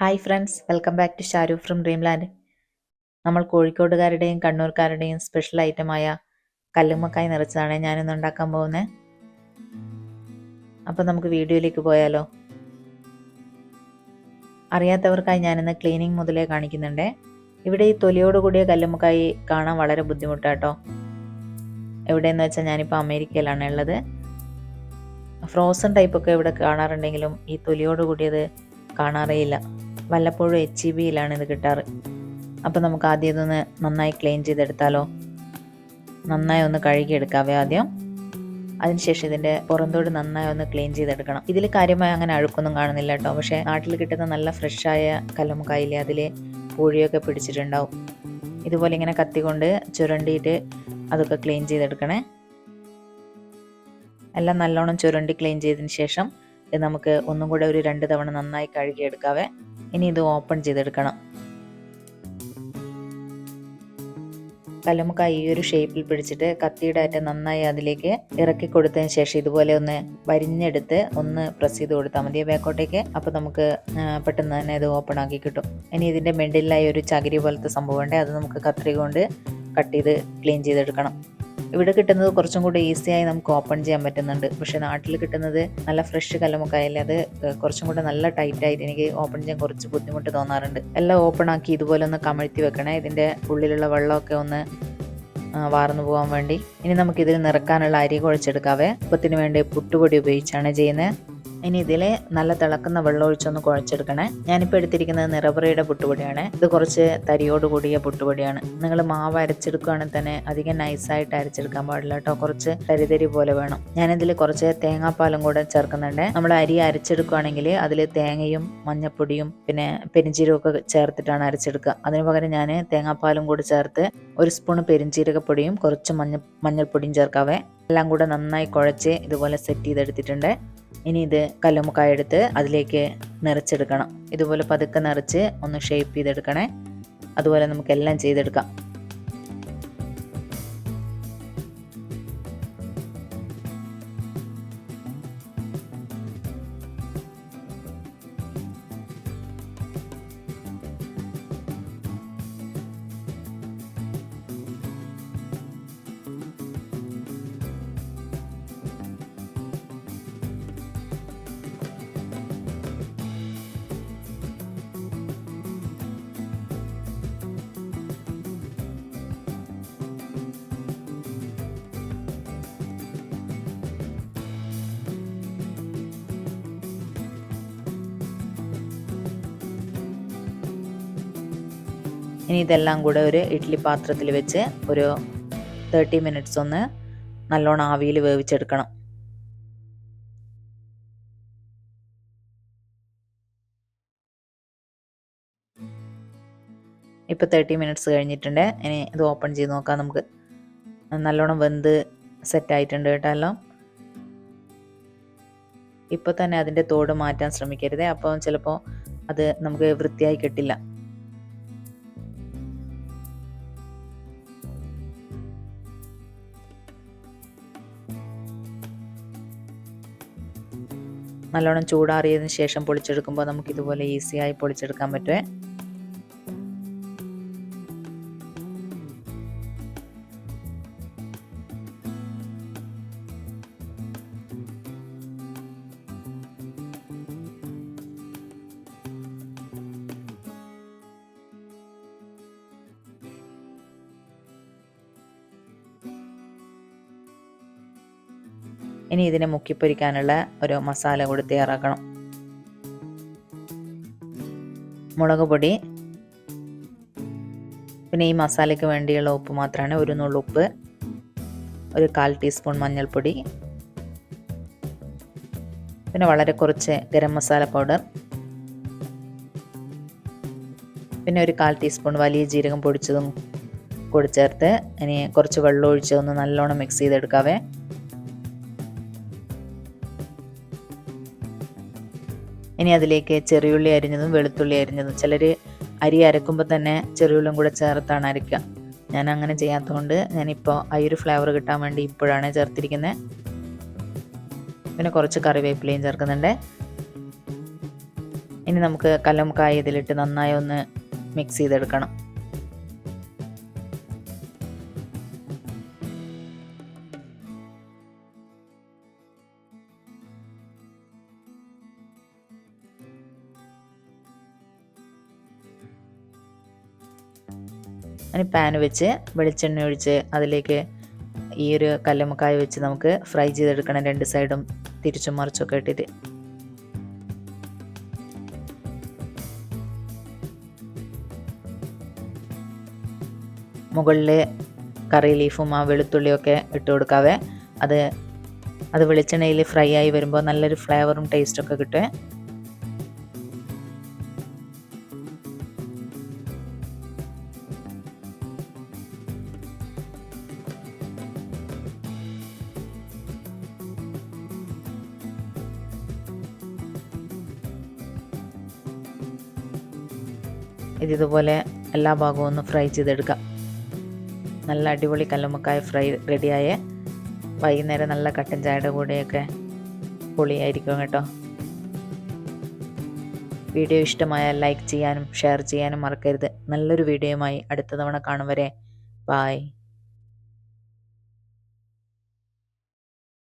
Hi friends, welcome back to Sharu from Dreamland. നമ്മൾ കോഴിക്കോടുകാരുടെയും കണ്ണൂർക്കാരുടെയും special ഐറ്റമായ കല്ലുമ്മക്കായ് നിറച്ചതാണ് ഞാനിന്ന് ഉണ്ടാക്കാൻ പോകുന്നത്. അപ്പോൾ നമുക്ക് വീഡിയോയിലേക്ക് പോയാലോ. അറിയാത്തവർക്കായി ഞാനിന്ന് ക്ലീനിങ് മുതലേ കാണിക്കുന്നുണ്ട്. ഇവിടെ ഈ തൊലിയോട് കൂടിയ കല്ലുമ്മക്കായ് കാണാൻ വളരെ ബുദ്ധിമുട്ടാട്ടോ. എവിടെയെന്ന് വെച്ചാൽ ഞാനിപ്പോൾ അമേരിക്കയിലാണ് ഉള്ളത്. ഫ്രോസൺ ടൈപ്പൊക്കെ ഇവിടെ കാണാറുണ്ടെങ്കിലും ഈ തൊലിയോട് കൂടിയത് കാണാറേയില്ല. വല്ലപ്പോഴും HEBയിലാണ് ഇത് കിട്ടാറ്. അപ്പോൾ നമുക്ക് ആദ്യം ഇതൊന്ന് നന്നായി ക്ലീൻ ചെയ്തെടുത്താലോ. നന്നായി ഒന്ന് കഴുകിയെടുക്കാവേ ആദ്യം. അതിനുശേഷം ഇതിൻ്റെ പുറന്തോട് നന്നായി ഒന്ന് ക്ലീൻ ചെയ്തെടുക്കണം. ഇതിൽ കാര്യമായി അങ്ങനെ അഴുക്കൊന്നും കാണുന്നില്ല കേട്ടോ. പക്ഷേ നാട്ടിൽ കിട്ടുന്ന നല്ല ഫ്രഷായ കല്ലുമ്മക്കായില്ലേ, അതിൽ പൂഴിയൊക്കെ പിടിച്ചിട്ടുണ്ടാവും. ഇതുപോലെ ഇങ്ങനെ കത്തി കൊണ്ട് ചുരണ്ടിയിട്ട് അതൊക്കെ ക്ലീൻ ചെയ്തെടുക്കണേ. എല്ലാം നല്ലോണം ചുരണ്ടി ക്ലീൻ ചെയ്തതിന് ശേഷം ഇത് നമുക്ക് ഒന്നും കൂടെ ഒരു 2 തവണ നന്നായി കഴുകിയെടുക്കാവേ. ഇനി ഇത് ഓപ്പൺ ചെയ്തെടുക്കണം. കല്ലുമ്മക്കായ് ഈ ഒരു ഷേപ്പിൽ പിടിച്ചിട്ട് കത്തിയുടെ അറ്റം നന്നായി അതിലേക്ക് ഇറക്കി കൊടുത്തതിന് ശേഷം ഇതുപോലെ ഒന്ന് വരിഞ്ഞെടുത്ത് ഒന്ന് പ്രസ് ചെയ്ത് കൊടുത്താൽ മതി ബാക്കോട്ടേക്ക്. അപ്പോൾ നമുക്ക് പെട്ടെന്ന് തന്നെ ഇത് ഓപ്പൺ ആക്കി കിട്ടും. ഇനി ഇതിൻ്റെ മിഡിലായി ഒരു ചകിരി പോലത്തെ സംഭവം ഉണ്ട്. അത് നമുക്ക് കത്രിക കൊണ്ട് കട്ട് ചെയ്ത് ക്ലീൻ ചെയ്തെടുക്കണം. ഇവിടെ കിട്ടുന്നത് കുറച്ചും കൂടി ഈസിയായി നമുക്ക് ഓപ്പൺ ചെയ്യാൻ പറ്റുന്നുണ്ട്. പക്ഷെ നാട്ടിൽ കിട്ടുന്നത് നല്ല ഫ്രഷ് കല്ലുമ്മക്കായല്ലേ, അത് കുറച്ചും കൂടെ നല്ല ടൈറ്റായിട്ട് എനിക്ക് ഓപ്പൺ ചെയ്യാൻ കുറച്ച് ബുദ്ധിമുട്ട് തോന്നാറുണ്ട്. എല്ലാം ഓപ്പൺ ആക്കി ഇതുപോലെ ഒന്ന് കമഴ്ത്തി വെക്കണേ, ഇതിൻ്റെ ഉള്ളിലുള്ള വെള്ളമൊക്കെ ഒന്ന് വാർന്നു പോകാൻ വേണ്ടി. ഇനി നമുക്കിതിൽ നിറക്കാനുള്ള അരി കുഴച്ചെടുക്കാവേ. ഉപ്പത്തിന് വേണ്ടി പുട്ടുപൊടി ഉപയോഗിച്ചാണ് ചെയ്യുന്നത്. ഇനി ഇതിൽ നല്ല തിളക്കുന്ന വെള്ളം ഒഴിച്ചൊന്ന് കുഴച്ചെടുക്കണേ. ഞാനിപ്പോൾ എടുത്തിരിക്കുന്നത് നിറപറയുടെ പുട്ടുപൊടിയാണ്. ഇത് കുറച്ച് തരിയോട് കൂടിയ പുട്ടുപൊടിയാണ്. നിങ്ങൾ മാവ് അരച്ചെടുക്കുകയാണെങ്കിൽ തന്നെ അധികം നൈസായിട്ട് അരച്ചെടുക്കാൻ പാടില്ല കേട്ടോ. കുറച്ച് തരി പോലെ വേണം. ഞാനിതിൽ കുറച്ച് തേങ്ങാപ്പാലും കൂടെ ചേർക്കുന്നുണ്ട്. നമ്മൾ അരി അരച്ചെടുക്കുകയാണെങ്കിൽ അതിൽ തേങ്ങയും മഞ്ഞപ്പൊടിയും പിന്നെ പെരിഞ്ചീരകമൊക്കെ ചേർത്തിട്ടാണ് അരച്ചെടുക്കുക. അതിന് പകരം ഞാൻ തേങ്ങാപ്പാലും കൂടി ചേർത്ത് 1 സ്പൂൺ പെരിഞ്ചീരകപ്പൊടിയും കുറച്ച് മഞ്ഞൾപ്പൊടിയും ചേർക്കാവേ. എല്ലാം കൂടെ നന്നായി കുഴച്ച് ഇതുപോലെ സെറ്റ് ചെയ്തെടുത്തിട്ടുണ്ട്. ഇനി ഇത് കല്ലുമ്മക്കായ എടുത്ത് അതിലേക്ക് നിറച്ചെടുക്കണം. ഇതുപോലെ പതുക്കെ നിറച്ച് ഒന്ന് ഷേപ്പ് ചെയ്തെടുക്കണേ. അതുപോലെ നമുക്കെല്ലാം ചെയ്തെടുക്കാം. ഇനി ഇതെല്ലാം കൂടെ ഒരു ഇഡ്ഡലി പാത്രത്തിൽ വെച്ച് ഒരു 30 മിനിറ്റ്സ് ഒന്ന് നല്ലോണം ആവിയിൽ വേവിച്ചെടുക്കണം. ഇപ്പോൾ 30 മിനിറ്റ്സ് കഴിഞ്ഞിട്ടുണ്ട്. ഇനി ഇത് ഓപ്പൺ ചെയ്ത് നോക്കാം. നമുക്ക് നല്ലോണം വെന്ത് സെറ്റായിട്ടുണ്ട് കേട്ടോ എല്ലാം. ഇപ്പോൾ തന്നെ അതിൻ്റെ തോട് മാറ്റാൻ ശ്രമിക്കരുത്. അപ്പോൾ ചിലപ്പോൾ അത് നമുക്ക് വൃത്തിയായി കിട്ടില്ല. നല്ലോണം ചൂടാറിയതിന് ശേഷം പൊളിച്ചെടുക്കുമ്പോൾ നമുക്ക് ഇതുപോലെ ഈസിയായി പൊളിച്ചെടുക്കാൻ പറ്റുമേ. ഇനി ഇതിനെ മുക്കിപ്പൊരിക്കാനുള്ള ഒരു മസാല കൂടി തയ്യാറാക്കണം. മുളക് പൊടി, പിന്നെ ഈ മസാലയ്ക്ക് വേണ്ടിയുള്ള ഉപ്പ് മാത്രമാണ്. 1 നുള്ളുപ്പ്, ഒരു 1/4 ടീസ്പൂൺ മഞ്ഞൾപ്പൊടി, പിന്നെ വളരെ കുറച്ച് ഗരം മസാല പൗഡർ, പിന്നെ ഒരു 1/4 ടീസ്പൂൺ വലിയ ജീരകം പൊടിച്ചതും കൂടി ചേർത്ത് ഇനി കുറച്ച് വെള്ളം ഒഴിച്ച് ഒന്ന് നല്ലോണം മിക്സ് ചെയ്തെടുക്കാവേ. ഇനി അതിലേക്ക് ചെറിയുള്ളി അരിഞ്ഞതും വെളുത്തുള്ളി അരിഞ്ഞതും, ചിലർ അരി അരക്കുമ്പോൾ തന്നെ ചെറിയുള്ളിയും കൂടെ ചേർത്താണ് അരയ്ക്കുക. ഞാൻ അങ്ങനെ ചെയ്യാത്തതുകൊണ്ട് ഞാനിപ്പോൾ ആ ഒരു ഫ്ലേവർ കിട്ടാൻ വേണ്ടി ഇപ്പോഴാണ് ചേർത്തിരിക്കുന്നത്. പിന്നെ കുറച്ച് കറിവേപ്പിലയും ചേർക്കുന്നുണ്ട്. ഇനി നമുക്ക് കല്ലുമ്മക്കായ ഇതിലിട്ട് നന്നായി ഒന്ന് മിക്സ് ചെയ്തെടുക്കണം. ഇനി പാൻ വെച്ച് വെളിച്ചെണ്ണ ഒഴിച്ച് അതിലേക്ക് ഈ ഒരു കല്ലുമ്മക്കായ വെച്ച് നമുക്ക് ഫ്രൈ ചെയ്തെടുക്കണം. 2 സൈഡും തിരിച്ചും മറിച്ചൊക്കെ ഇട്ടിട്ട്. മുകളിൽ കറി ലീഫും ആ വെളുത്തുള്ളിയൊക്കെ ഇട്ട് കൊടുക്കാവേ. അത് വെളിച്ചെണ്ണയിൽ ഫ്രൈ ആയി വരുമ്പോൾ നല്ലൊരു ഫ്ലേവറും ടേസ്റ്റൊക്കെ കിട്ടും. ഇതുപോലെ എല്ലാ ഭാഗവും ഒന്ന് ഫ്രൈ ചെയ്തെടുക്കാം. നല്ല അടിപൊളി കല്ലുമ്മക്കായ ഫ്രൈ റെഡിയായ. വൈകുന്നേരം നല്ല കട്ടൻ ചായയുടെ കൂടെയൊക്കെ പൊളിയായിരിക്കും കേട്ടോ. വീഡിയോ ഇഷ്ടമായാൽ ലൈക്ക് ചെയ്യാനും ഷെയർ ചെയ്യാനും മറക്കരുത്. നല്ലൊരു വീഡിയോയുമായി അടുത്ത തവണ കാണും വരെ. ബായ്.